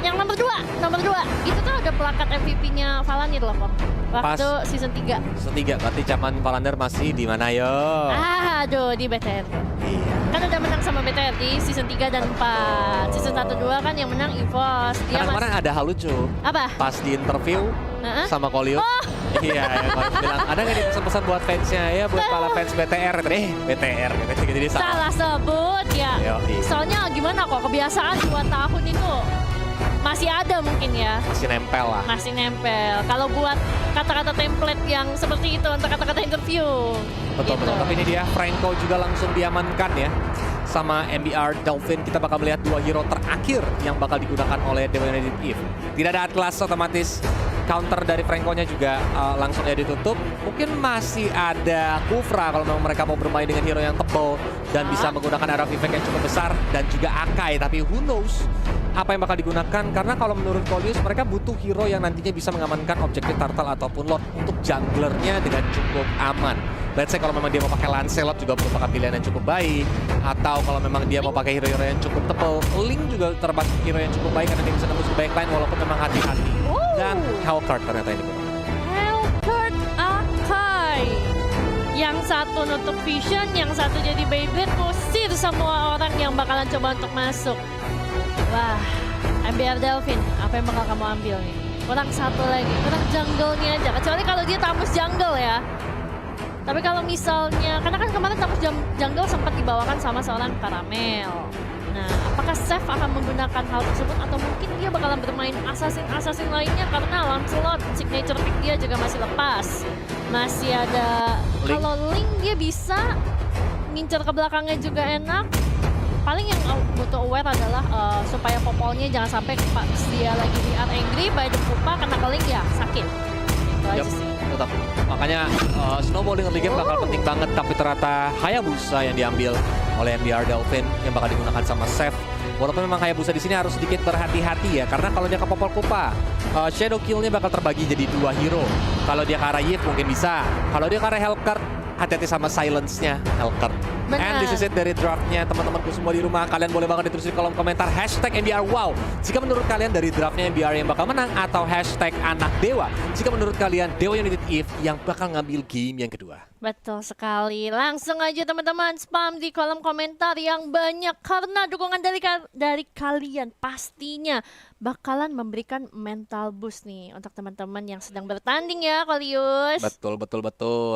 yang nomor 2 itu tuh ada plakat MVP-nya Valanir loh kok. Waktu season 3. Season 3, berarti zaman Valanir masih di mana yo? Aduh, di BTR. Iya. Kan udah menang sama BTR di season 3 dan 4. Season 1-2 kan yang menang EVOS. Dia Karena kemarin ada hal lucu. Apa? Pas di interview sama Kolius. Iya, Kolius bilang, ada nggak nih pesan-pesan buat fansnya ya, buat para fans BTR? BTR gitu. Jadi salah sebut ya. Yoi. Soalnya gimana kok, kebiasaan 2 tahun itu masih ada mungkin ya. Masih nempel lah. Masih nempel. Kalau buat kata-kata template yang seperti itu untuk kata-kata interview. Betul. Gitu. Tapi ini dia, Franco juga langsung diamankan ya. Sama MBR Dolphin, kita bakal melihat 2 hero terakhir yang bakal digunakan oleh Dewa United Eve. Tidak ada Atlas, otomatis counter dari Franco-nya juga langsung ya ditutup. Mungkin masih ada Kufra kalau memang mereka mau bermain dengan hero yang tebal dan bisa menggunakan arrow effect yang cukup besar dan juga Akai. Tapi who knows apa yang bakal digunakan, karena kalau menurut Kolius mereka butuh hero yang nantinya bisa mengamankan objektif Turtle ataupun Lord untuk junglernya dengan cukup aman. Let's say kalau memang dia mau pakai Lancelot juga merupakan pilihan yang cukup baik, atau kalau memang dia mau pakai hero-hero yang cukup tebal, Link juga termasuk hero yang cukup baik karena dia bisa nembus ke backline walaupun memang hati-hati. Dan Hellcurt ternyata ini. Hellcurt Akai. Yang satu nutup vision, yang satu jadi Beyblade, kusir semua orang yang bakalan coba untuk masuk. Wah, MBR Delvin, apa yang bakal kamu ambil nih? Kurang satu lagi, kurang jungle-nya aja. Kecuali kalau dia Tamus jungle ya. Tapi kalau misalnya, karena kan kemarin Tamus jungle sempat dibawakan sama seorang Karamel. Nah, apakah Seth akan menggunakan hal tersebut atau mungkin dia bakalan bermain assassin lainnya karena Lancelot signature pick dia juga masih lepas. Masih ada Link. Kalau Link dia bisa ngincer ke belakangnya juga enak. Paling yang butuh aware adalah supaya popolnya jangan sampai pas dia lagi di angry by the pupa kena ke Link ya sakit. Itu aja sih. Tetap. Makanya snowballing early game bakal penting banget, tapi ternyata Hayabusa yang diambil oleh MBR Dolphin yang bakal digunakan sama Seth. Walaupun memang Hayabusa di sini harus sedikit berhati-hati ya, karena kalau dia ke popol kupa, shadow kill-nya bakal terbagi jadi 2 hero. Kalau dia ke arah Yip mungkin bisa, kalau dia ke arah Hellcurt, hati-hati sama silence-nya Hellcurt. And this is it dari draftnya teman-temanku semua di rumah. Kalian boleh banget ditulis di kolom komentar hashtag MBR wow jika menurut kalian dari draftnya MBR yang bakal menang, atau hashtag anak dewa jika menurut kalian Dewa United Eve yang bakal ngambil game yang kedua. Betul sekali. Langsung aja teman-teman spam di kolom komentar yang banyak karena dukungan dari kalian pastinya bakalan memberikan mental boost nih untuk teman-teman yang sedang bertanding ya, Kolius. Betul.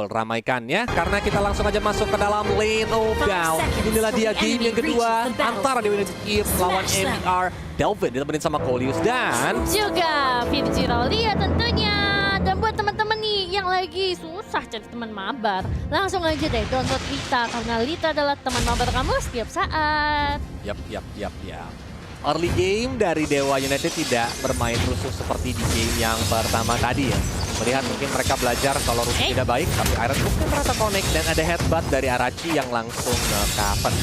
Ramaikan ya, karena kita langsung aja masuk ke dalam lane of down. Inilah dia game yang kedua antara Dewa United Eve melawan MBR Delvin ditemenin sama Kolius dan juga Virgi Rolia tentunya. Dan buat teman-teman nih yang lagi susah cari teman mabar, langsung aja deh download Lita, karena Lita adalah teman mabar kamu setiap saat. Yap. Early game dari Dewa United tidak bermain rusuh seperti di game yang pertama tadi ya. Melihat mungkin mereka belajar kalau rusuh tidak baik, tapi Iron mungkin ternyata connect dan ada headbutt dari Arachi yang langsung nge-cover.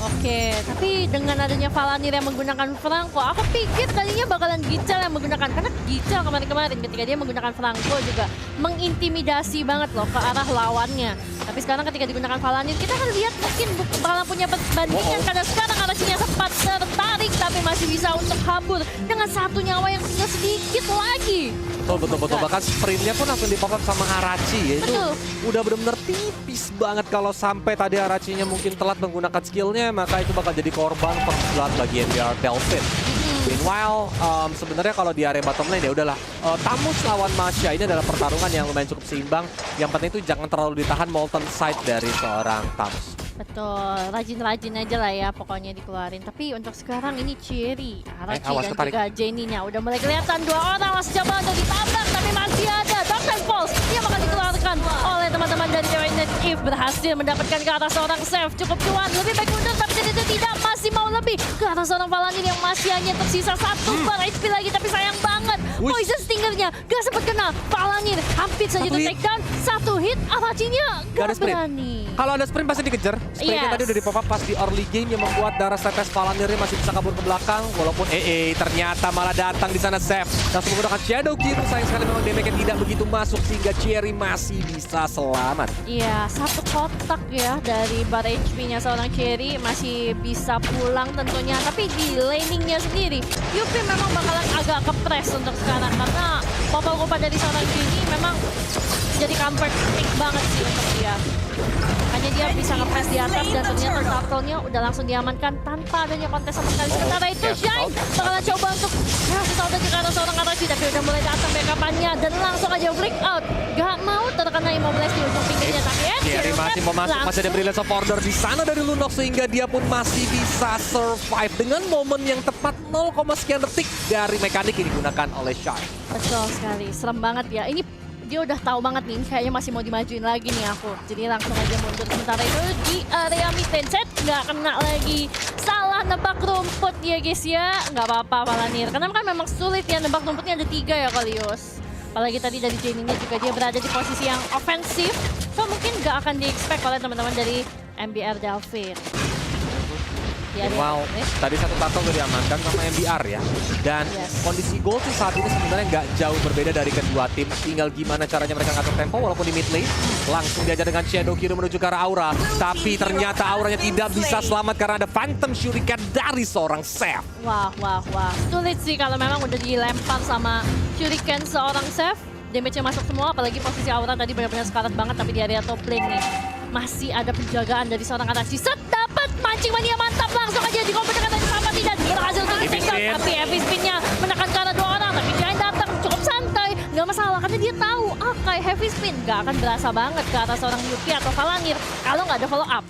Oke, tapi dengan adanya Valanir yang menggunakan Franco, aku pikir tadinya bakalan Gichel yang menggunakan, karena Gichel kemarin-kemarin ketika dia menggunakan Franco juga mengintimidasi banget loh ke arah lawannya. Tapi sekarang ketika digunakan Valanir, kita akan lihat mungkin bakalan punya perbandingan karena sekarang Arachinya sempat tertarik tapi masih bisa untuk kabur dengan 1 nyawa yang tinggal sedikit lagi. Betul. Bahkan sprintnya pun langsung di-pop up sama Arachi ya. Itu udah benar-benar tipis banget kalau sampai tadi Arachinya mungkin telat menggunakan skillnya, maka itu bakal jadi korban first blood bagi MBR Delphin. Meanwhile, sebenarnya kalau di area bottom lane ya udahlah. Tamus lawan Masya ini adalah pertarungan yang lumayan cukup seimbang. Yang penting itu jangan terlalu ditahan Molten Sight dari seorang Tamus. Betul, rajin-rajin aja lah ya pokoknya dikeluarin. Tapi untuk sekarang ini Cherry, Arachi dan juga Jenny-nya udah mulai kelihatan 2 orang masih coba untuk ditabrak, tapi masih ada Darkness Pulse yang bakal dikeluarkan oleh teman-teman dari Dewa United Eve, berhasil mendapatkan ke arah seorang Seth. Cukup cuan, lebih baik mundur tapi tidak, masih mau lebih ke arah seorang Valanir yang masih hanya tersisa 1 bar HP lagi, tapi sayang banget Poison Stingernya gak sempat kena. Valanir hampir saja take down, 1 hit, Arachinya gak berani. Kalau ada sprint pasti dikejar. Sprintnya tadi udah di-pop up pas di early game yang membuat darah tetes Valanirnya masih bisa kabur ke belakang. Walaupun ternyata malah datang di sana Seth. Langsung menggunakan Shadow Kill. Sayang sekali memang damage-nya tidak begitu masuk sehingga Cherry masih bisa selamat. Iya, 1 kotak ya dari bar HP-nya seorang Cherry masih bisa pulang tentunya. Tapi di laningnya sendiri, Yupi memang bakalan agak ke-press untuk sekarang. Karena Popol dari seorang Genie memang jadi comfort pick banget sih untuk dia. Makanya dia bisa nge-press di atas dan ternyata turtle-nya udah langsung diamankan tanpa adanya kontes sama sekali. Sementara itu Shine bakalan coba untuk ngasih tau ke arah seorang Arashi, tapi udah mulai datang backup-nya dan langsung aja flick out. Gak mau terkena Immobilize di ujung pinggirnya, tapi Jerry masih mau masuk, masih ada Brilliance of Order di sana dari Lunox sehingga dia pun masih bisa survive dengan momen yang tepat 0, sekian detik dari mekanik yang digunakan oleh Shine. Betul sekali, serem banget ya. Ini dia udah tahu banget nih, kayaknya masih mau dimajuin lagi nih aku. Jadi langsung aja mundur. Sementara itu di area mid lane set, nggak kena lagi. Salah nebak rumput ya guys ya. Nggak apa-apa Palanir. Karena kan memang sulit ya, nebak rumputnya ada 3 ya Kalius. Apalagi tadi dari Jenny-nya juga dia berada di posisi yang ofensif. So mungkin nggak akan di-expect oleh teman-teman dari MBR Delfin. Wow, tadi satu tackle udah diamankan sama MBR ya. Dan kondisi goal sih saat ini sebenarnya nggak jauh berbeda dari kedua tim. Tinggal gimana caranya mereka ngatur tempo walaupun di mid lane. Langsung diajar dengan Shadow Kiro menuju ke arah Aura. Tapi ternyata Auranya tidak bisa selamat karena ada Phantom Shuriken dari seorang Seth. Wah. Sulit sih kalau memang udah dilempar sama Shuriken seorang Seth. Damage-nya masuk semua, apalagi posisi Aura tadi benar-benar sekarat banget. Tapi di area top lane nih masih ada penjagaan dari seorang Arashi. Set dapat mancing mania mantap, langsung aja dikompetkan dari sama tidak berhasil untuk di-take down. Tapi heavy spin-nya menekan ke arah 2 orang. Tapi Giant datang cukup santai, nggak masalah karena dia tahu kayak heavy spin nggak akan berasa banget ke arah seorang Yuki atau Falangir kalau nggak ada follow up.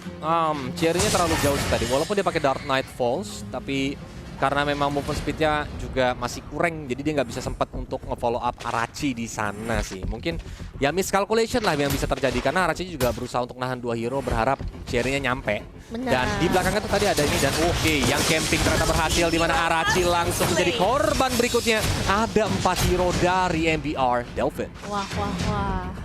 Cherry-nya terlalu jauh sih tadi, walaupun dia pakai Dark Knight Falls, tapi karena memang movement speed-nya juga masih kurang, jadi dia nggak bisa sempat untuk nge-follow up Arachi di sana sih. Mungkin ya miscalculation lah yang bisa terjadi, karena Arachi juga berusaha untuk nahan 2 hero, berharap Cherry-nya nyampe. Benar. Dan di belakangnya tuh tadi ada ini, dan oke, yang camping ternyata berhasil, di mana Arachi langsung menjadi korban berikutnya. Ada 4 hero dari MBR Delfin. Wah.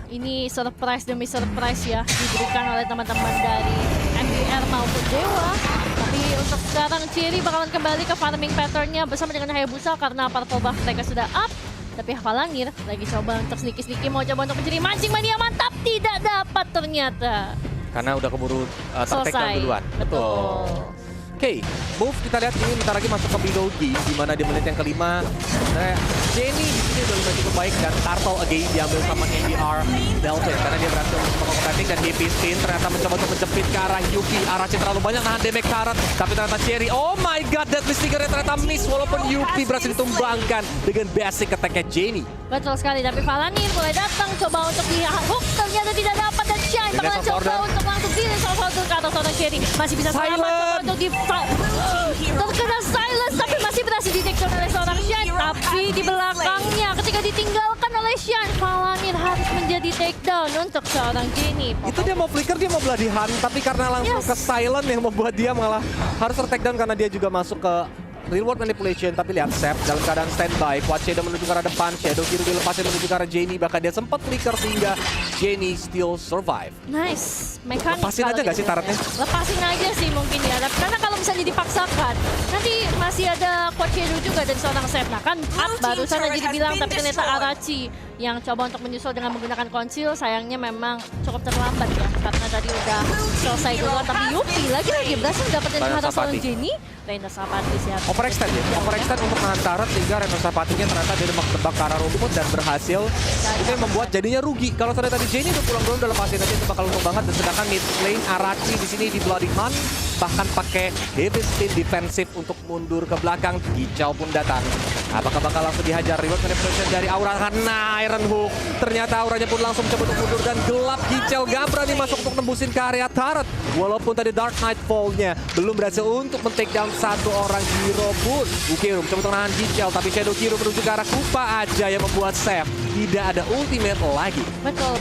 Ini surprise demi surprise ya, diberikan oleh teman-teman dari MBR maupun Dewa. Tapi untuk sekarang Cherry bakalan kembali ke farming pattern-nya bersama dengan Hayabusa karena purple buff mereka sudah up. Tapi Falangir lagi coba untuk sneaky mau coba untuk mencuri mancing mania mantap, tidak dapat ternyata. Karena udah keburu tertek down duluan. Betul. Oke, move kita lihat ini bentar lagi masuk ke middle game, di mana di menit yang kelima sebenarnya Jenny di sini udah lumayan cukup baik dan Turtle again diambil sama MBR Delfin karena dia berhasil untuk mengkompetting dan Heavy Spin ternyata mencoba untuk menjepit ke arah Yuki. Arachi terlalu banyak nahan damage karat, tapi ternyata Cherry, oh my god, Deadly Stinger ternyata miss walaupun Yuki berhasil ditumbangkan dengan basic attack-nya Jenny. Betul sekali, tapi Falangir mulai datang coba untuk di-hook, ternyata tidak dapat dan Shine bakalan coba untuk langsung di-resolve ke atas seorang Cherry. Masih bisa selamat coba untuk terkena silence, tapi masih berhasil di-take down oleh seorang Shine. Tapi di belakangnya ketika ditinggalkan oleh Shine, Falangir harus menjadi takedown untuk seorang Jenny. Itu dia mau flicker, dia mau bloody hunt, tapi karena langsung ke silent yang membuat dia malah harus ter-takedown karena dia juga masuk ke reward manipulation. Tapi lihat Sep dalam keadaan standby, Quad Shadow menuju ke arah depan, Shadow Kiro dilepasnya menuju ke arah Jenny, bahkan dia sempat flicker sehingga Jenny still survive. Nice, mekanik. Lepasin aja gak sih taratnya? Lepasin aja sih mungkin ya, karena kalau misalnya dipaksakan, nanti masih ada Quad Shadow juga dari seorang Sep. Nah kan up barusan aja dibilang, tapi ternyata Arachi yang coba untuk menyusul dengan menggunakan conceal, sayangnya memang cukup terlambat ya, karena tadi udah selesai duluan. Tapi Yupi lagi-lagi berhasil dapetin hara seorang Jenny. Reina Sapati siap. Overextend ya, overextend untuk nahan tarat sehingga Reina Sapatinya ternyata dia tebak ke arah rumput dan berhasil. Itu yang membuat jadinya rugi. Kalau sudah tadi Jenny udah pulang dulu, udah lepasin aja, itu bakal untung banget. Dan sedangkan mid lane Arachi di sini di Bloody Hunt bahkan pakai heavy spin defensif untuk mundur ke belakang. Kicau pun datang. Apakah bakal langsung dihajar reward manipulation dari Aura karena Iron Hook? Ternyata Auranya pun langsung coba untuk mundur dan gelap. Kicau gak berani masuk untuk nembusin ke area turret. Walaupun tadi Dark Knight Fall-nya belum berhasil untuk men-take down satu orang hero pun. Ukirum coba untuk nahan Kicau, tapi Shadow Kiro menuju ke arah Kupa aja yang membuat Seth tidak ada ultimate lagi. Betul.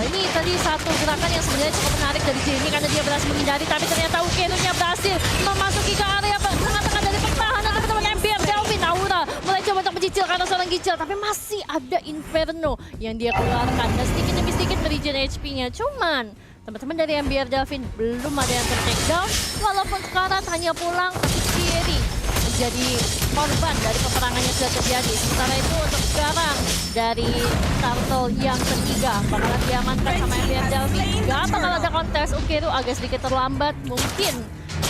Ini tadi satu gerakan yang sebenarnya cukup menarik dari Jenny karena dia berhasil menghindari, tapi ternyata Ukirunya berhasil memasuki ke area tengah-tengah dari pertahanan teman-teman MBR Delfin. Aura mulai coba untuk mencicil karena seorang Kicil, tapi masih ada Inferno yang dia keluarkan dan sedikit demi sedikit merigen HP-nya. Cuman teman-teman dari MBR Delfin belum ada yang ter-take down, walaupun sekarang hanya pulang, tapi Cherry menjadi korban dari peperangan yang sudah terjadi. Sementara itu untuk sekarang dari Turtle yang ketiga bakalan diamankan sama MBR Delfin. Gak bakal ada kontes, Ukiru agak sedikit terlambat, mungkin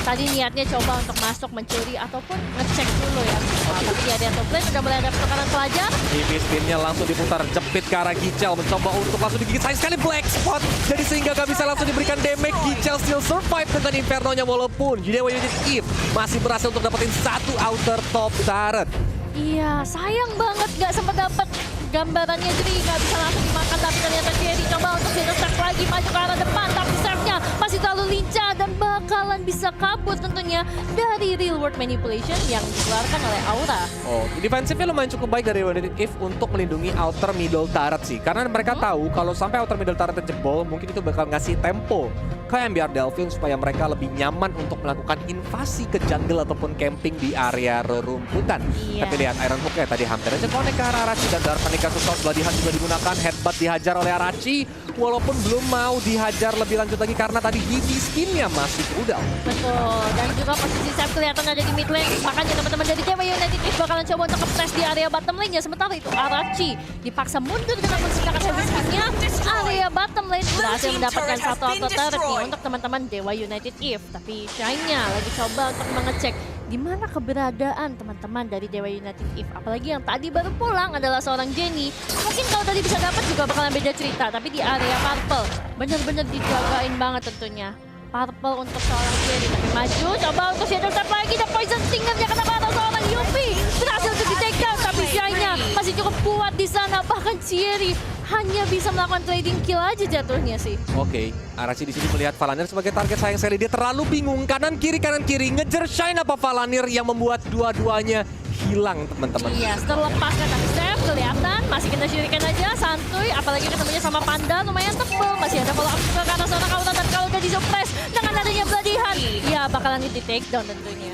tadi niatnya coba untuk masuk mencuri ataupun ngecek dulu ya. Tapi di area top lane udah mulai ada pertukaran pelajar. EV spinnya langsung diputar, jepit ke arah Gichel, mencoba untuk langsung digigit. Sayang sekali Black Spot, jadi sehingga gak bisa langsung diberikan damage. Gichel still survive dengan Inferno-nya walaupun Dewa United Eve masih berhasil untuk dapetin satu outer top turret. Iya, sayang banget gak sempat dapat gambarannya, jadi gak bisa langsung dimakan. Tapi ternyata Jerry coba untuk step lagi maju ke arah depan, tapi stepnya masih terlalu lincah dan bakalan bisa kabur tentunya dari real world manipulation yang dikeluarkan oleh Aura. Oh, defensifnya lumayan cukup baik dari United Eve untuk melindungi outer middle turret sih. Karena mereka tahu kalau sampai outer middle turret jebol, mungkin itu bakal ngasih tempo ke MBR Delfin supaya mereka lebih nyaman untuk melakukan invasi ke jungle ataupun camping di area rerumputan. Iya. Tapi lihat Iron Hook-nya tadi hampir aja connect ke arah Arachi dan Dark Panic Assault Bloodihan juga digunakan. Headbutt dihajar oleh Arachi walaupun belum mau dihajar lebih lanjut lagi karena tadi gigi spinnya masih udal. Betul, dan juga posisi Sep kelihatan ada di mid lane. Makanya teman-teman dari Dewa United Eve bakalan coba untuk nge-press di area bottom lane-nya. Sementara itu Arachi dipaksa mundur dengan menggunakan heavy spin-nya. Area bottom lane berhasil mendapatkan satu auto turret nih untuk teman-teman Dewa United Eve. Tapi Shine-nya lagi coba untuk mengecek di mana keberadaan teman-teman dari Dewa United Eve. Apalagi yang tadi baru pulang adalah seorang Jenny. Mungkin kalau tadi bisa dapat juga bakalan beda cerita. Tapi di area Purple bener-bener dijagain banget tentunya. Purple untuk seorang Jenny, tapi maju, coba untuk shadow step lagi, dan poison stingernya kena pada seorang Yuffie. Berhasil untuk di take down, tapi Shine-nya masih cukup kuat di sana. Bahkan Cherry hanya bisa melakukan trading kill aja jatuhnya sih. Oke, Arachi di sini melihat Valanir sebagai target. Sayang sekali dia terlalu bingung kanan kiri ngejar Shine apa Valanir yang membuat dua-duanya hilang teman-teman. Iya, terlepaskan tapi Steph kelihatan masih kena syirikan aja, santuy. Apalagi ketemunya sama Panda, lumayan tebel. Masih ada follow up juga ke arah seorang Aura, dan kalau udah disuppress dengan adanya Bloodihan, ya bakalan di take down tentunya.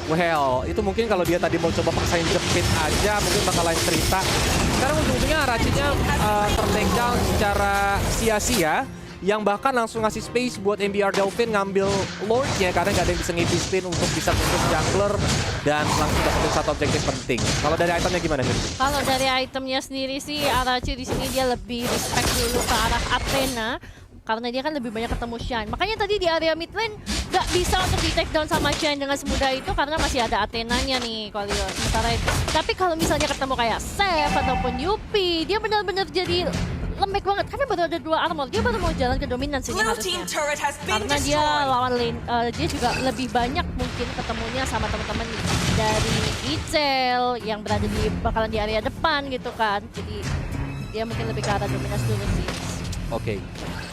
Well, itu mungkin kalau dia tadi mau coba paksain jepit aja, mungkin bakal lain cerita. Sekarang ujung-ujungnya Arachi-nya ter-take down secara sia-sia, yang bahkan langsung ngasih space buat MBR Delfin ngambil Lord-nya karena gak ada yang bisa nge spin untuk bisa tutup jungler dan langsung dapetin satu objektif penting. Kalau dari itemnya gimana sih? Kalau dari itemnya sendiri sih, Arachi di sini dia lebih respect dulu ke arah Athena. Karena dia kan lebih banyak ketemu Shine. Makanya tadi di area mid lane gak bisa untuk di take down sama Shine dengan semudah itu karena masih ada Athenanya nih kalau sementara itu. Tapi kalau misalnya ketemu kayak Seth ataupun Yuppie, dia benar-benar jadi lembek banget karena baru ada 2 armor. Dia baru mau jalan ke dominance ini harusnya. Karena dia lawan lane, dia juga lebih banyak mungkin ketemunya sama teman-teman dari Gichel yang berada di bakalan di area depan gitu kan. Jadi dia mungkin lebih ke arah dominance dulu sih. Oke.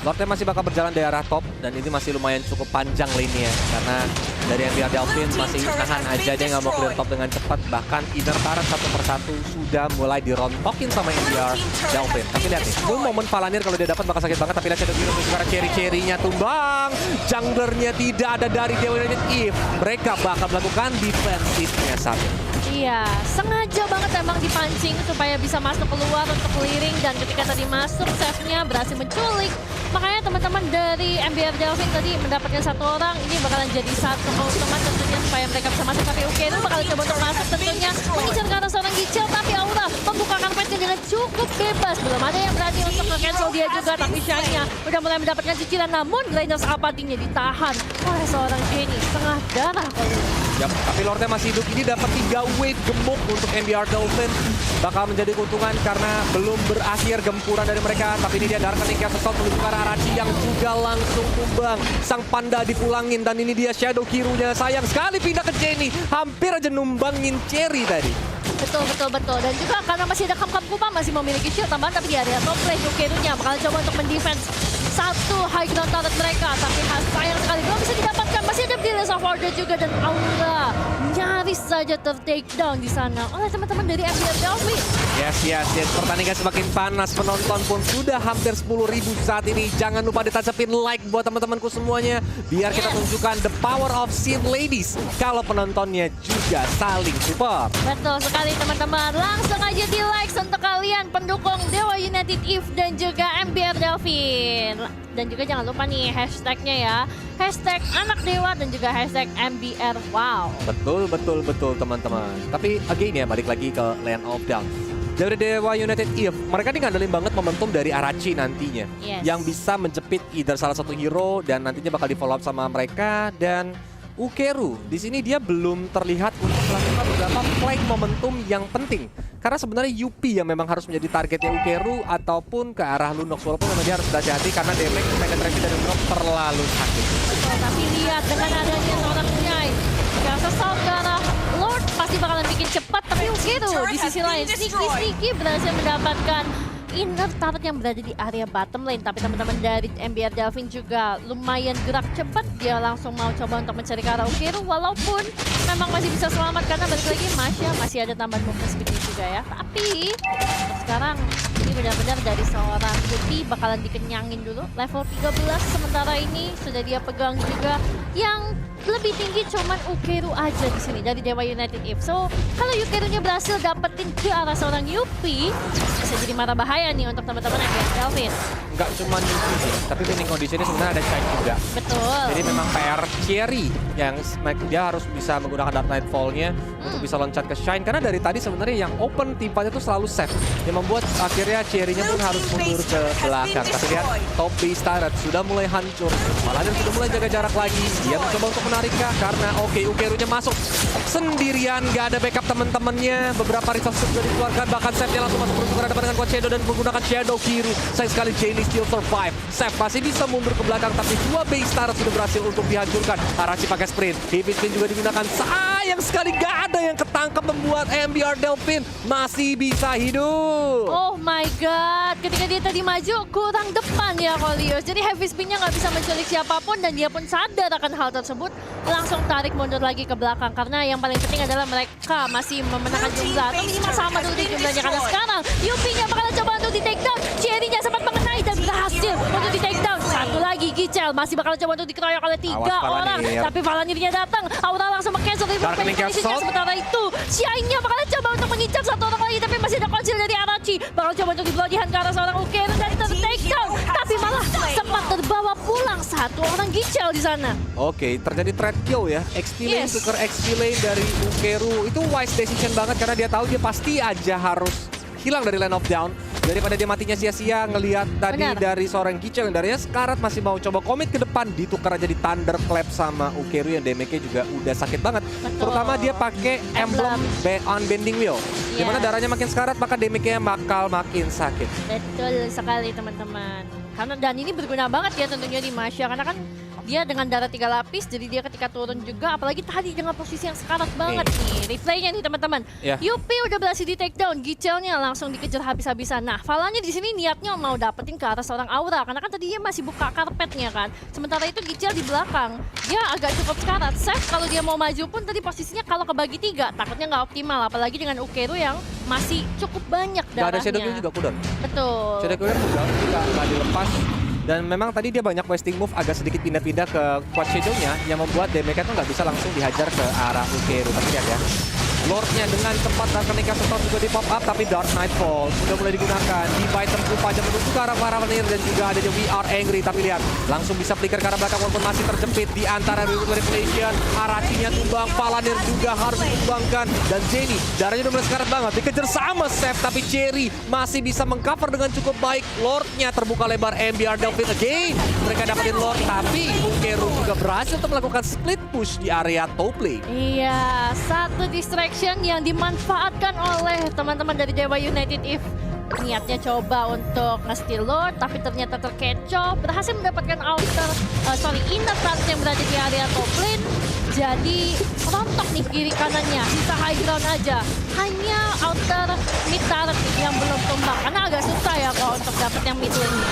Lordnya masih bakal berjalan di arah top dan ini masih lumayan cukup panjang lane-nya karena dari MBR Delfin masih nahan aja, dia nggak mau clear top dengan cepat. Bahkan inner turret satu persatu sudah mulai dirontokin sama MBR Delfin. Tapi lihat nih, ini momen Valanir kalau dia dapat bakal sakit banget. Tapi lihat Shadow Hero sekarang cherry-cherry-nya tumbang, junglernya tidak ada dari Dewa United Eve. Mereka bakal melakukan defensifnya saat ini. Iya, sengaja banget emang dipancing supaya bisa masuk keluar untuk clearing, dan ketika tadi masuk Seth-nya berhasil menculik. Makanya teman-teman dari MBR Delfin tadi mendapatkan 1 orang, ini bakalan jadi satu keuntungan tentunya supaya mereka bisa masuk. Tapi Ukenu bakal coba untuk masuk tentunya mengincar ke arah seorang Gichel, tapi Aura membuka karpetnya dengan cukup bebas. Belum ada yang berani untuk nge-cancel dia juga, tapi Shine-nya udah mulai mendapatkan cicilan. Namun Grinders Apathy-nya ditahan oleh seorang Jenny, setengah darah kalau Yap, tapi Lordnya masih hidup. Ini dapat 3 wave gemuk untuk MBR Dolphin. Bakal menjadi keuntungan karena belum berakhir gempuran dari mereka. Tapi ini dia Dark Panic Assault menuju ke arah Arachi yang juga langsung tumbang. Sang Panda dipulangin dan ini dia Shadow Kiru-nya. Sayang sekali pindah ke Jenny. Hampir aja numbangin Cherry tadi. Betul. Dan juga karena masih ada Kam Kupa masih memiliki shield tambahan, tapi di area top lane Ukenu-nya bakal coba untuk mendefense satu high ground turret mereka. Tapi sayang sekali belum bisa didapatkan. Masih ada Pillars of Order juga, dan Aura nyaris saja ter-take down di sana oleh teman-teman dari MBR Delfin. Yes. Pertandingan semakin panas. Penonton pun sudah hampir 10.000 saat ini. Jangan lupa ditancapin like buat teman-temanku semuanya. Biar kita tunjukkan the power of Sid Ladies. Kalau penontonnya juga saling support. Betul sekali teman-teman. Langsung aja di like untuk kalian pendukung Dewa United Eve dan juga MBR Delfin. Dan juga jangan lupa nih hashtagnya ya. Hashtag anak dewa dan juga hashtag MBR Wow. Betul teman-teman. Tapi again ya, balik lagi ke Land of Dawn. Dari Dewa United Eve, mereka nih ngandelin banget momentum dari Arachi nantinya. Yes. Yang bisa menjepit either salah satu hero dan nantinya bakal di follow up sama mereka. Dan Ukeru di sini dia belum terlihat untuk melakukan beberapa flank momentum yang penting. Karena sebenarnya Yupi yang memang harus menjadi targetnya Ukeru ataupun ke arah Lunox. Walaupun memang dia harus berhati-hati karena damage penetrasi dari Lunox terlalu sakit. Betul, tapi lihat dengan adanya seorang Nyai yang sesal ke arah Lord pasti bakalan bikin cepat. Tapi Ukeru di sisi lain sneaky berhasil mendapatkan inner turret yang berada di area bottom lane. Tapi teman-teman dari MBR Delvin juga lumayan gerak cepat. Dia langsung mau coba untuk mencari ke arah Ukeru. Walaupun memang masih bisa selamat karena balik lagi Masya masih ada tambahan movement speednya juga ya. Tapi untuk sekarang ini benar-benar dari seorang Yupi bakalan dikenyangin dulu. Level 13 sementara ini sudah dia pegang juga. Yang lebih tinggi cuman Ukeru aja di sini dari Dewa United Eve. So kalau Ukerunya berhasil dapetin ke arah seorang Yupi, bisa jadi mara bahaya nih untuk teman-teman MBR Delvin. Nggak cuma Yupi sih, tapi winning conditionnya sebenarnya ada Shine juga. Betul. Jadi memang PR Cherry yang dia harus bisa menggunakan Dark Nightfall-nya untuk bisa loncat ke Shine. Karena dari tadi sebenarnya yang open tipanya tuh selalu safe. Yang membuat akhirnya Cherry-nya pun harus mundur ke belakang. Tapi lihat top base turret sudah mulai hancur. Malah dia sudah mulai jaga jarak lagi. Dia mencoba untuk menariknya karena Ukeru-nya masuk sendirian. Gak ada backup teman-temannya. Beberapa resource sudah dikeluarkan. Bahkan Seth-nya langsung masuk beruntung berhadapan dengan Quad Shadow dan menggunakan Shadow Kiru. Sayang sekali Jenny still survive. Seth masih bisa mundur ke belakang tapi dua base turret sudah berhasil untuk dihancurkan. Arashi pakai sprint. Heavy spin juga digunakan. Sayang sekali gak ada yang ketangkep membuat MBR Delvin masih bisa hidup. Oh my god, ketika dia tadi maju kurang depan ya Kolios. Jadi heavy spin-nya nggak bisa menculik siapapun dan dia pun sadar akan hal tersebut. Langsung tarik mundur lagi ke belakang karena yang paling penting adalah mereka masih memenangkan jumlah atau minimal sama dulu di jumlahnya. Karena sekarang Yupi-nya bakalan coba untuk di take down. Cherry-nya sempat mengenai dan berhasil untuk di take down. Satu lagi Gichel masih bakalan coba untuk dikeroyok oleh 3 orang. Tapi Valanir-nya datang. Aura langsung meng-cancel sementara itu Shine-nya bakalan coba untuk mengincar satu orang lagi tapi masih ada konsil dari Arashi. Bakal coba untuk diblodihan ke arah seorang Ukeru dan ter-take down. Tapi malah sempat terbawa pulang satu orang Gichel di sana. Oke, terjadi trade kill ya. XP lane tuker XP lane dari Ukeru. Itu wise decision banget karena dia tahu dia pasti aja harus hilang dari Land of Down. Daripada dia matinya sia-sia ngelihat tadi dari seorang Gichel yang darinya Scarlet masih mau coba komit ke depan. Ditukar aja di Thunderclap sama Ukeru yang damage-nya juga udah sakit banget. Betul. Terutama dia pakai emblem Unbending Wheel. Dimana darahnya makin sekarat maka damage-nya bakal makin sakit. Betul sekali teman-teman. Karena dan ini berguna banget ya tentunya di Masya karena kan dia dengan darah 3 lapis jadi dia ketika turun juga apalagi tadi dengan posisi yang sekarat banget nih. Replaynya nih teman-teman. Yupi udah berhasil di take down, Gichelnya langsung dikejar habis-habisan. Nah, Valanya di sini niatnya mau dapetin ke arah seorang Aura karena kan tadi dia masih buka karpetnya kan. Sementara itu Gichel di belakang. Dia agak cukup sekarat. Seth kalau dia mau maju pun tadi posisinya kalau kebagi 3 takutnya nggak optimal apalagi dengan Ukeru yang masih cukup banyak darahnya. Gak ada Shadow Kill juga cooldown. Betul. Shadow Kill cooldown nggak dilepas. Dan memang tadi dia banyak wasting move agak sedikit pindah-pindah ke Quad Shadow-nya yang membuat damage-nya tuh nggak bisa langsung dihajar ke arah Ukeru. Tapi lihat ya, Lord-nya dengan cepat dan ketika setor juga di pop up tapi Dark Nightfall sudah mulai digunakan. Divide terus aja menuju ke arah Valanir dan juga ada We Are Angry. Tapi lihat, langsung bisa flicker ke arah belakang walaupun masih terjepit di antara Revelation. Arashi-nya tumbang, Valanir juga harus ditumbangkan. Dan Jenny, darahnya udah mulai sekarat banget. Dikejar sama Seth tapi Cherry masih bisa mengcover dengan cukup baik. Lord-nya terbuka lebar, MBR Delvin again. Mereka dapetin Lord tapi Ukeru juga berhasil untuk melakukan split push di area top lane. Iya, satu distraction yang dimanfaatkan oleh teman-teman dari Dewa United Eve. Niatnya coba untuk nge-steal Lord, tapi ternyata terkecoh. Berhasil mendapatkan inner turret yang berada di area top lane. Jadi rontok nih kiri kanannya, sisa high ground aja. Hanya outer mid turret yang belum tumbang, karena agak susah ya kalau untuk dapet yang mid lane.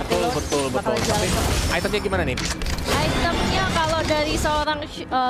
Betul. Tapi itemnya gimana nih? Itemnya kalau dari seorang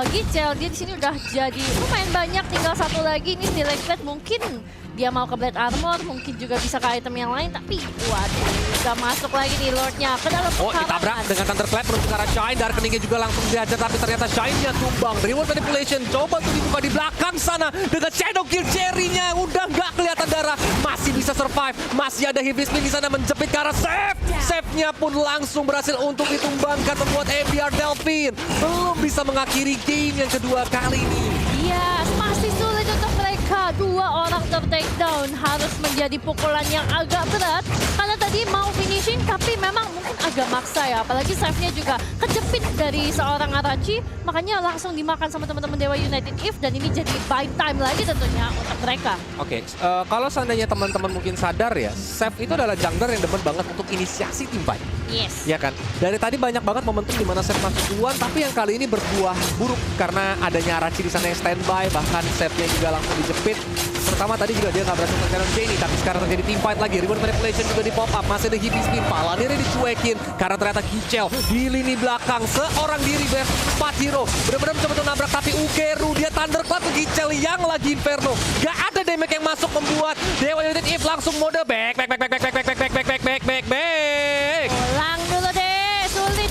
Gichel, dia di sini udah jadi lumayan banyak. Tinggal satu lagi ini Selected, mungkin dia mau ke Blade Armor, mungkin juga bisa ke item yang lain. Tapi waduh, udah masuk lagi nih Lord-nya ke dalam ditabrak dengan Thunderclap menuju ke arah Shine. Darkeningnya juga langsung dihajar tapi ternyata Shine-nya tumbang. Reward Manipulation coba tuh dibuka di belakang sana dengan Shadow Kill. Cherry-nya udah nggak kelihatan darah, masih bisa survive. Masih ada Heavy Spin di sana menjepit ke arah Seth. Seth-nya pun langsung berhasil untuk ditumbangkan membuat MBR Delvin belum bisa mengakhiri game yang kedua kali ini. Iya, masih sulit untuk mereka. 2 orang ter-take down harus menjadi pukulan yang agak berat karena tadi mau finishing tapi memang mungkin agak maksa ya. Apalagi Seth-nya juga kejepit dari seorang Arachi, makanya langsung dimakan sama teman-teman Dewa United If, dan ini jadi buy time lagi tentunya untuk mereka. Oke, kalau seandainya teman-teman mungkin sadar ya, Seth itu adalah jungler yang demen banget untuk inisiasi tim fight. Yes. Ya kan? Dari tadi banyak banget momentum di mana Seth masuk duluan, tapi yang kali ini berbuah buruk karena adanya Arachi di sana yang standby, bahkan Seth-nya juga langsung dijepit. Pertama tadi juga dia nggak berhasil mengejar Jenny, tapi sekarang terjadi team fight lagi. Rebound manipulation juga di pop up, masih ada Hippie Spin, Palanirnya dicuekin karena ternyata Kicel di lini belakang seorang diri best 4 hero. Benar-benar mencoba untuk nabrak, tapi Ukeru dia thunderclap ke Kicel yang lagi Inferno. Gak ada damage yang masuk membuat Dewa United If langsung mode back. Pulang dulu deh, sulit.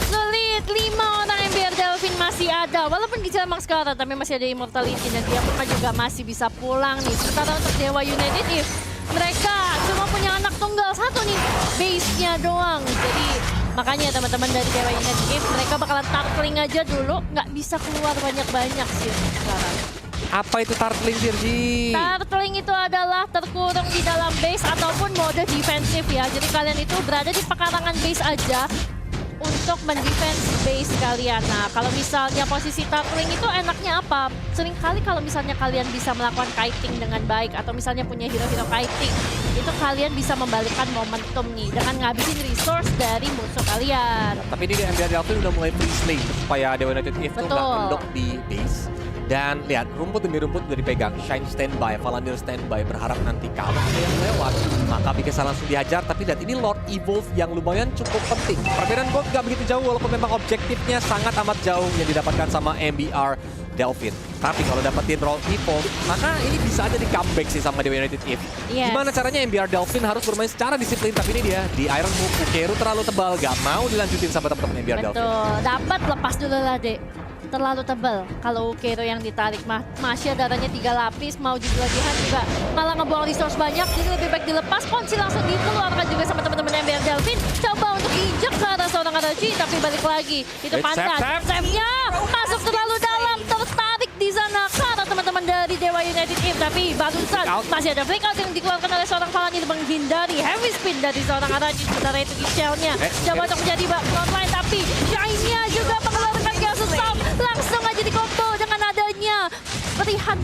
5 orang MBR Delfin masih ada. Walaupun Kicel emang sekarang, tapi masih ada Immortality dan dia pun juga masih bisa pulang nih. Sementara untuk Dewa United If, mereka cuma punya anak tunggal satu nih, base-nya doang. Jadi makanya teman-teman dari Dewa United If, mereka bakalan tackling aja dulu, nggak bisa keluar banyak-banyak sih sekarang. Apa itu turtling, Jirji? Turtling itu adalah terkurung di dalam base ataupun mode defensif ya. Jadi kalian itu berada di pekarangan base aja untuk mendefense base kalian. Nah, kalau misalnya posisi turtling itu enaknya apa? Seringkali kalau misalnya kalian bisa melakukan kiting dengan baik atau misalnya punya hero-hero kiting, itu kalian bisa membalikkan momentum nih dengan ngabisin resource dari musuh kalian. Tapi ini di MBR Delfin udah mulai free slay supaya Dewa United If tuh nggak mendok di base. Dan lihat, rumput demi rumput udah dipegang. Shine standby, Valandir standby, berharap nanti kalau ada yang lewat, maka bisa langsung dihajar. Tapi lihat, ini Lord Evolve yang lumayan cukup penting. Perbedaan gold gak begitu jauh, walaupun memang objektifnya sangat amat jauh yang didapatkan sama MBR Delfin. Tapi kalau dapetin Lord Evolve, maka ini bisa aja di comeback sih sama Dewa United If. Yes. Gimana caranya MBR Delfin harus bermain secara disiplin, tapi ini dia, di Iron Move, Ukeru terlalu tebal, gak mau dilanjutin sama teman-teman MBR Delfin. Betul, dapat lepas dulu lah dek. Terlalu tebal. Kalau Ukeru yang ditarik masih darahnya 3 lapis, mau dilatihan juga malah ngebuang resource banyak, jadi lebih baik dilepas. Ponsi langsung dikeluarkan juga sama teman-teman MBR Delfin. Coba untuk injek ke arah seorang Arachi, tapi balik lagi. Itu pantas. Save-nya masuk terlalu dalam, tertarik di sana ke arah teman-teman dari Dewa United If. Tapi barusan masih ada breakout yang dikeluarkan oleh seorang Palanir menghindari heavy spin dari seorang Arachi. Sementara itu Kicel-nya coba untuk menjadi frontline, tapi Shine-nya juga mengeluarkan Gasus Sound. Langsung aja di combo dengan adanya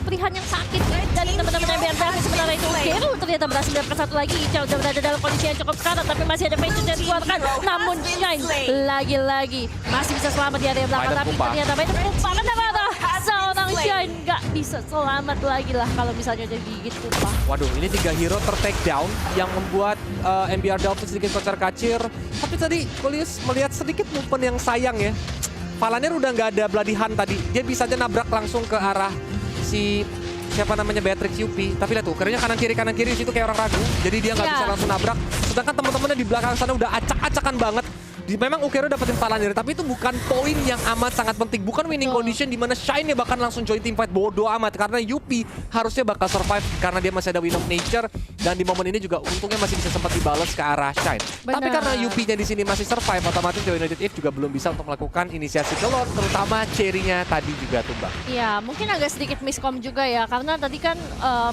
perihan yang sakit dari teman-teman MBR Delfin. Sementara itu Ukeru ternyata berhasil mendapatkan satu lagi. Kicel udah berada dalam kondisi yang cukup sekarat, tapi masih ada Patience yang dikeluarkan. Namun Shine lagi-lagi masih bisa selamat di area belakang, tapi ternyata Biden Pupa mendarat seorang Shine nggak bisa selamat lagi lah kalau misalnya udah gigit Pupa. Waduh, ini 3 hero ter-take down yang membuat MBR Delfin sedikit kocar-kacir. Tapi tadi Kulius melihat sedikit movement yang sayang ya. Palanir udah nggak ada bloody hand tadi. Dia bisa aja nabrak langsung ke arah si siapa namanya Beatrix Yupi. Tapi lihat tuh, kerjanya kanan kiri di situ kayak orang ragu. Jadi dia nggak bisa langsung nabrak. Sedangkan teman-temannya di belakang sana udah acak-acakan banget. Memang Ukeru dapetin Palanir, tapi itu bukan poin yang amat sangat penting. Bukan winning condition di mana Shine-nya bahkan langsung join team fight. Bodoh amat, karena Yupi harusnya bakal survive karena dia masih ada Wind of Nature. Dan di momen ini juga untungnya masih bisa sempat dibalas ke arah Shine. Tapi karena Yupi-nya di sini masih survive, otomatis Dewa United If juga belum bisa untuk melakukan inisiasi ke Lord, terutama Cherry-nya tadi juga tumbang. Iya, mungkin agak sedikit miskom juga ya, karena tadi kan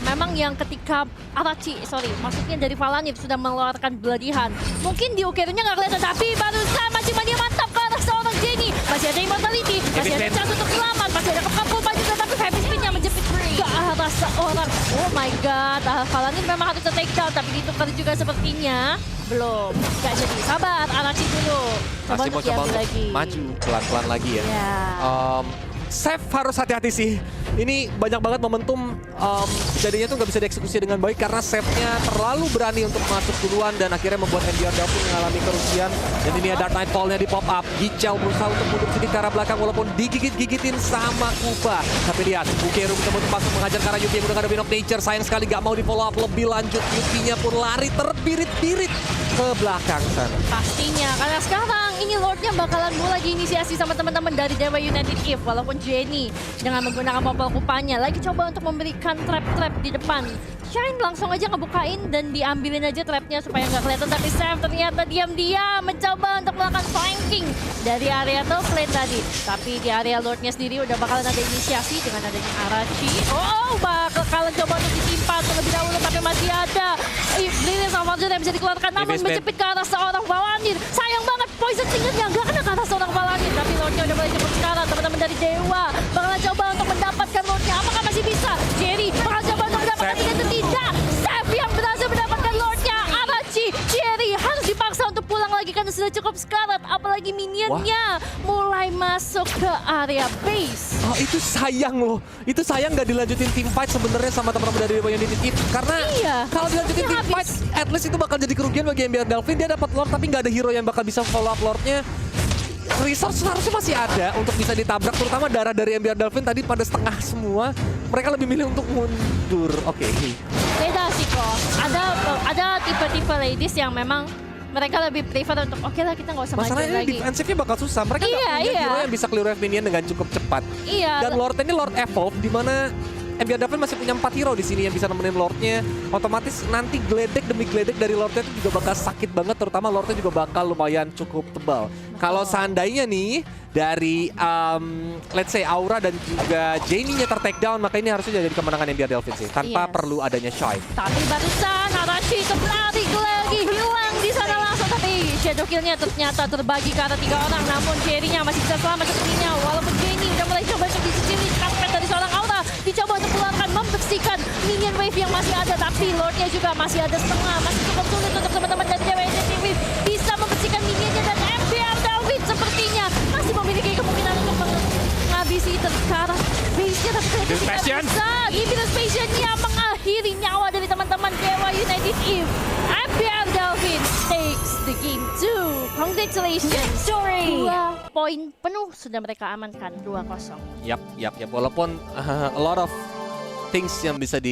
memang yang ketika maksudnya dari Palanir sudah mengeluarkan bloody hand. Mungkin di Ukeru-nya nggak kelihatan, tapi barusan masih mania mantap ke arah seorang Jenny. Masih ada Immortality, masih ada chance untuk selamat, masih ada Pupa juga, tapi heavy spin-nya menjepit ke arah seorang. Oh my god, Palanir memang harus take down, tapi ditukar juga sepertinya. Belum, nggak jadi. Sabar, Arachi dulu. Masih mau coba untuk maju pelan-pelan lagi ya. Seth harus hati-hati sih. Ini banyak banget momentum jadinya tuh nggak bisa dieksekusi dengan baik karena Seth-nya terlalu berani untuk masuk duluan dan akhirnya membuat MBR Delfin mengalami kerugian. Dan ini ada Dark Nightfall-nya di pop up. Kicel berusaha untuk mundur sedikit ke arah belakang walaupun digigit-gigitin sama Kuba. Tapi lihat, Ukeru mencoba untuk masuk mengajar ke arah Yupi yang udah ada Wind of Nature. Sayang sekali gak mau di follow up lebih lanjut. Yupi-nya pun lari terbirit-birit ke belakang sana. Pastinya, karena sekarang ini Lord-nya bakalan mulai diinisiasi sama teman-teman dari Dewa United If. Walaupun Jenny dengan menggunakan popol kupanya lagi coba untuk memberikan trap-trap di depan. Shine langsung aja ngebukain dan diambilin aja trapnya supaya nggak kelihatan. Tapi Sam ternyata diam-diam mencoba untuk melakukan flanking dari area top lane tadi. Tapi di area Lord-nya sendiri udah bakalan ada inisiasi dengan adanya Arachi. Oh, bakalan coba untuk ditimpa terlebih dahulu, tapi masih ada Brilliant Salvador yang bisa dikeluarkan namun menjepit ke arah seorang Palanir. Sayang banget poison singernya nggak kena ke atas seorang Paladin. Tapi Lordnya udah mulai cepet sekarang. Teman-teman dari Dewa bakalan coba untuk mendapatkan Lordnya. Apakah masih bisa? Jerry bakal coba untuk mendapatkan itu tidak. Seth yang berhasil mendapatkan Lordnya. Arachi, Jerry harus dipaksa untuk pulang lagi karena sudah cukup sekarat. Apalagi minionnya mulai masuk ke area base. Oh, itu sayang loh. Itu sayang gak dilanjutin team fight sebenarnya sama teman-teman dari Dewa United Eve. Karena kalau dilanjutin team fight, at least itu bakal jadi kerugian bagi MBR Delvin. Dia dapat Lord tapi nggak ada hero yang bakal bisa follow up Lordnya. Resource harusnya masih ada untuk bisa ditabrak, terutama darah dari MBR Delvin tadi pada setengah semua. Mereka lebih milih untuk mundur. Oke. Beda sih kok. Ada tipe-tipe ladies yang memang mereka lebih prefer untuk oke lah kita nggak usah maju Masalahnya lagi. defensifnya bakal susah. Mereka nggak punya hero yang bisa clear wave minion dengan cukup cepat. Dan Lord ini Lord Evolve, di mana MBR Delvin masih punya 4 hero di sini yang bisa nemenin Lordnya. Otomatis nanti geledek demi geledek dari Lordnya itu juga bakal sakit banget, terutama Lordnya juga bakal lumayan cukup tebal. Kalau seandainya nih dari let's say Aura dan juga Jamie-nya ter-take down, maka ini harusnya jadi kemenangan MBR Delvin sih, tanpa perlu adanya Shy. Tapi barusan Arachi kembali lagi hilang di sana langsung, tapi shadow kill-nya ternyata terbagi ke arah 3 orang, namun Jerry-nya masih bisa selamat sepertinya. Walaupun Jamie udah mulai coba untuk disicili karpet dari seorang Aura, dicoba untuk keluarkan membersihkan minion wave yang masih ada, tapi Lordnya juga masih ada setengah, masih cukup sulit untuk teman-teman dari Dewa United Eve bisa membersihkan minionnya, dan MBR Delvin sepertinya masih memiliki kemungkinan untuk menghabisi terkarah base-nya, tapi tidak bisa. Infinite Passion-nya mengakhiri nyawa dari teman-teman Dewa United Eve. MBR Delvin takes the game 2. Congratulations. Victory. 2 poin penuh sudah mereka amankan, 2-0. Yap. Walaupun a lot of things yang bisa di